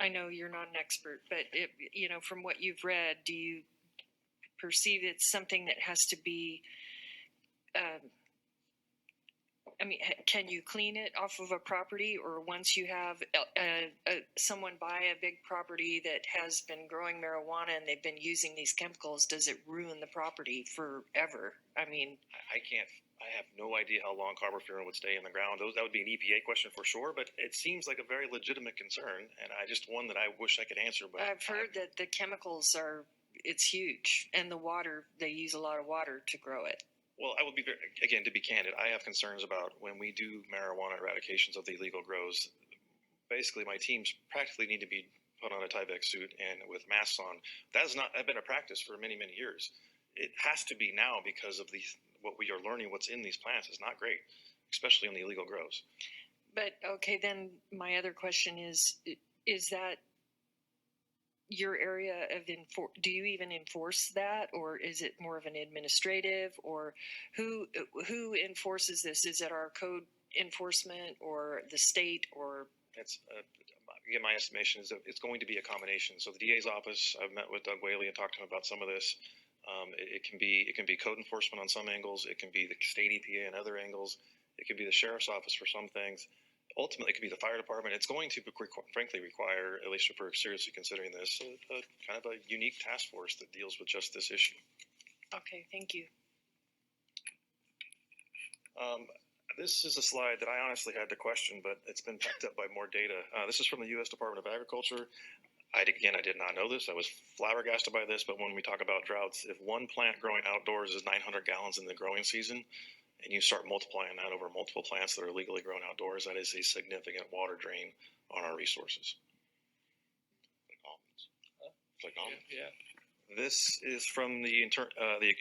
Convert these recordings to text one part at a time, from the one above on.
I know you're not an expert, but from what you've read, do you perceive it's something that has to be, can you clean it off of a property, or once you have someone buy a big property that has been growing marijuana and they've been using these chemicals, does it ruin the property forever? I have no idea how long carbofuran would stay in the ground. That would be an EPA question for sure, but it seems like a very legitimate concern, and one that I wish I could answer. But I've heard that the chemicals it's huge, and the water, they use a lot of water to grow it. Well, I will be again, to be candid, I have concerns about when we do marijuana eradications of the illegal grows. Basically, my teams practically need to be put on a Tyvek suit and with masks on. That has not been a practice for many, many years. It has to be now because of what we are learning. What's in these plants is not great, especially in the illegal grows. But okay, then my other question is that your area of do you even enforce that, or is it more of an administrative, or who enforces this? Is it our code enforcement or the state, or? It's again, my estimation is that it's going to be a combination. So the DA's office, I've met with Doug Whaley and talked to him about some of this. It can be code enforcement on some angles. It can be the state EPA on other angles. It could be the sheriff's office for some things. Ultimately, it could be the fire department. It's going to, frankly, require, at least if we're seriously considering this, a kind of a unique task force that deals with just this issue. Okay, thank you. This is a slide that I honestly had to question, but it's been backed up by more data. This is from the U.S. Department of Agriculture. I did not know this. I was flabbergasted by this, but when we talk about droughts, if one plant growing outdoors is 900 gallons in the growing season, and you start multiplying that over multiple plants that are legally grown outdoors, that is a significant water drain on our resources. Like almonds. Yeah. This is from the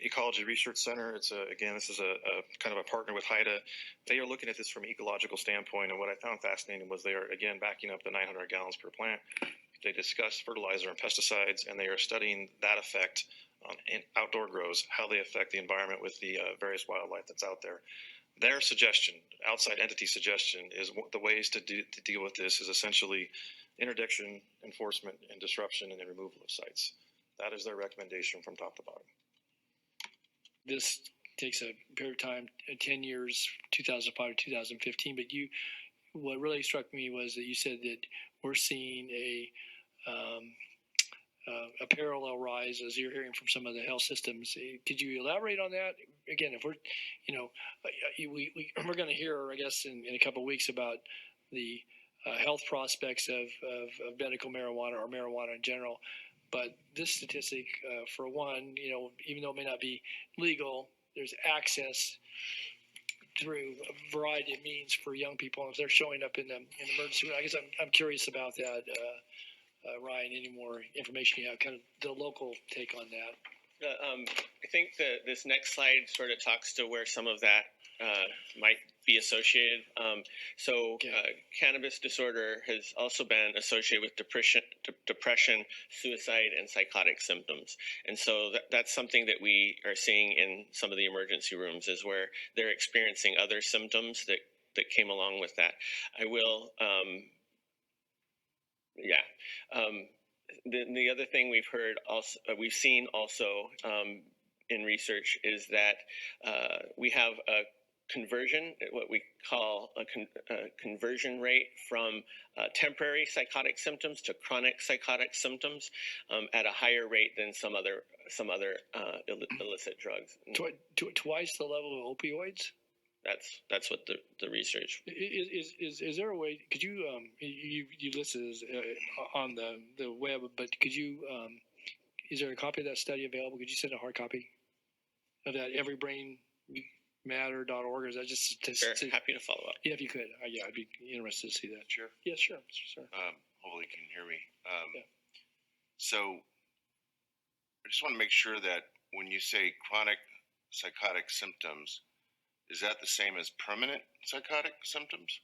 Ecology Research Center. This is a kind of a partner with HIDA. They are looking at this from an ecological standpoint, and what I found fascinating was they are, again, backing up the 900 gallons per plant. They discuss fertilizer and pesticides, and they are studying that effect on outdoor grows, how they affect the environment with the various wildlife that's out there. Their suggestion, outside entity suggestion, is the ways to deal with this is essentially interdiction, enforcement, and disruption, and then removal of sites. That is their recommendation from top to bottom. This takes a period of time, 10 years, 2005 to 2015. But what really struck me was that you said that we're seeing a parallel rise as you're hearing from some of the health systems. Could you elaborate on that? Again, if we're, we're going to hear, I guess, in a couple of weeks about the health prospects of medical marijuana or marijuana in general. But this statistic, for one, even though it may not be legal, there's access through a variety of means for young people. And if they're showing up in the emergency room, I guess I'm curious about that. Ryan, any more information you have, kind of the local take on that? I think that this next slide sort of talks to where some of that might be associated. Cannabis disorder has also been associated with depression, suicide, and psychotic symptoms. And so that's something that we are seeing in some of the emergency rooms, is where they're experiencing other symptoms that came along with that. I will, the other thing we've seen also in research is that we have a conversion, what we call a conversion rate from temporary psychotic symptoms to chronic psychotic symptoms at a higher rate than some other illicit drugs. Twice the level of opioids? That's what the research is there a way? Could you you listed this on the web, but could you is there a copy of that study available? Could you send a hard copy of that? Everybrainmatter.org, or is that just sure, happy to follow up? Yeah, if you could, I'd be interested to see that. Sure. Yeah, sure. Hopefully you can hear me. So I just want to make sure that when you say chronic psychotic symptoms, is that the same as permanent psychotic symptoms?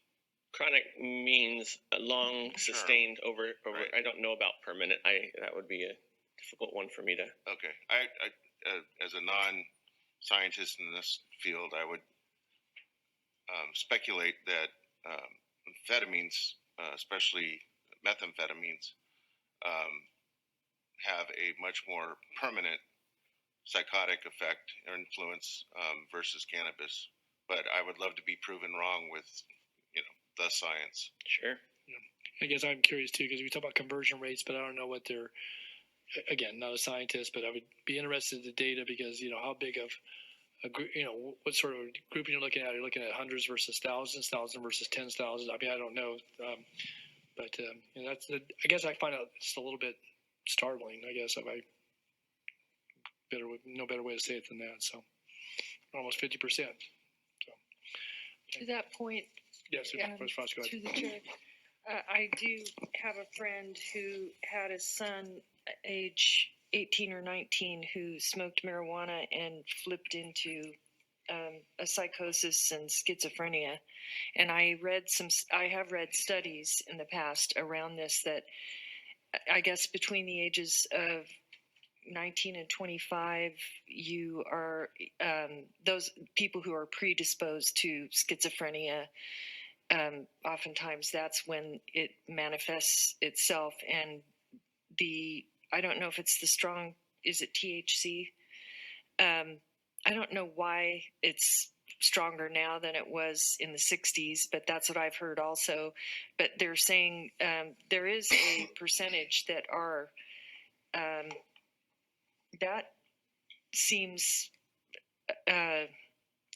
Chronic means long, sustained, over. Right. I don't know about permanent. That would be a difficult one for me to. Okay. I as a non-scientist in this field, I would speculate that amphetamines, especially methamphetamines, have a much more permanent psychotic effect or influence versus cannabis. But I would love to be proven wrong with, the science. Sure. I guess I'm curious too, because we talk about conversion rates, but I don't know what they're, again, not a scientist, but I would be interested in the data because, how big of a group, what sort of grouping you're looking at. You're looking at hundreds versus thousands, thousand versus tens thousands. I mean, I don't know. But I guess I find out it's a little bit startling, I guess, if I no better way to say it than that. So almost 50%. So, To that point, yes, Supervisor Frost, go ahead. to the chair, I do have a friend who had a son age 18 or 19 who smoked marijuana and flipped into a psychosis and schizophrenia. And I have read studies in the past around this that I guess between the ages of 19 and 25, you are those people who are predisposed to schizophrenia. Oftentimes that's when it manifests itself. And I don't know if it's is it THC? I don't know why it's stronger now than it was in the 60s, but that's what I've heard also. But they're saying there is a percentage that are, that seems,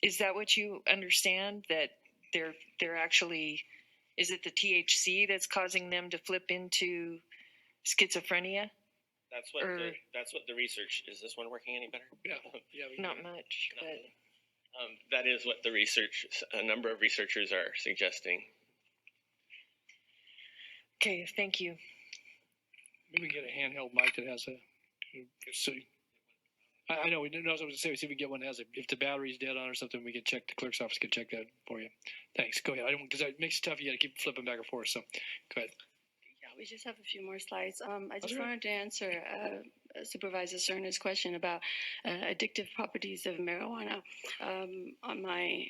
is that what you understand? That they're actually, is it the THC that's causing them to flip into schizophrenia? That's what the research. Is this one working any better? Yeah. Not much, but that is what a number of researchers are suggesting. okay, thank you. Maybe we can get a handheld mic that has so I know we didn't know what I was going to say. See if we can get one that has if the battery's dead on or something, we can check, the clerk's office can check that for you. Thanks. Go ahead. Because it makes it tough. You got to keep flipping back and forth. So go ahead. Yeah, we just have a few more slides. I just Okay. wanted to answer Supervisor Cerna's question about addictive properties of marijuana. On my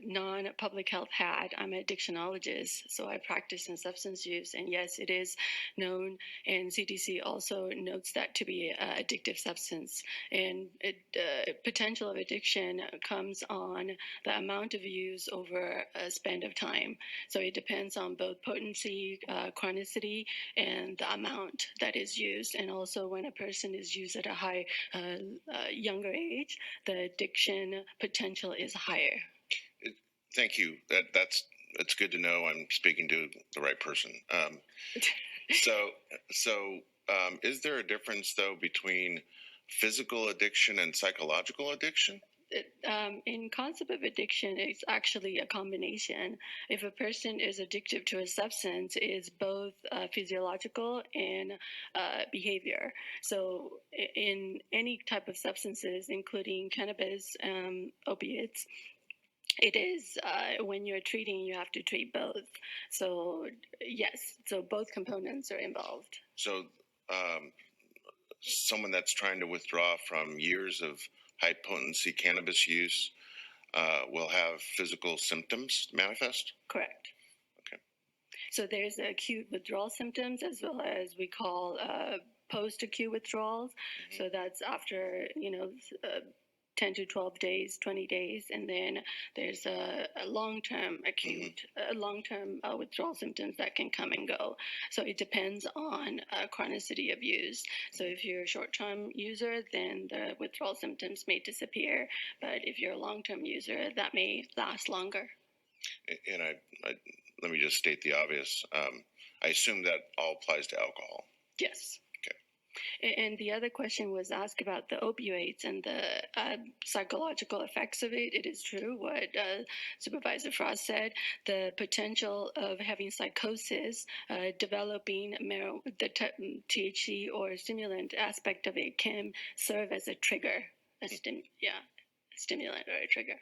non-public health hat, I'm an addictionologist, so I practice in substance use. And yes, it is known, and CDC also notes that to be an addictive substance. And potential of addiction comes on the amount of use over a span of time. So it depends on both potency, chronicity, and the amount that is used. And also when a person is used at a high, younger age, the addiction potential is higher. Thank you. That's good to know. I'm speaking to the right person. Is there a difference though between physical addiction and psychological addiction? In concept of addiction, it's actually a combination. If a person is addicted to a substance, it's both physiological and behavior. So in any type of substances, including cannabis, opiates, it is when you're treating, you have to treat both. So yes, so both components are involved. So someone that's trying to withdraw from years of high potency cannabis use will have physical symptoms manifest? Correct. Okay. So there's acute withdrawal symptoms as well as we call post-acute withdrawals. Mm-hmm. So that's after, 10 to 12 days, 20 days, and then there's a long-term acute, long-term withdrawal symptoms that can come and go. So it depends on chronicity of use. So if you're a short-term user, then the withdrawal symptoms may disappear. But if you're a long-term user, that may last longer. And I let me just state the obvious. I assume that all applies to alcohol. Yes. And the other question was asked about the opioids and the psychological effects of it. It is true what Supervisor Frost said. The potential of having psychosis, developing the THC or stimulant aspect of it can serve as a trigger, stimulant or a trigger.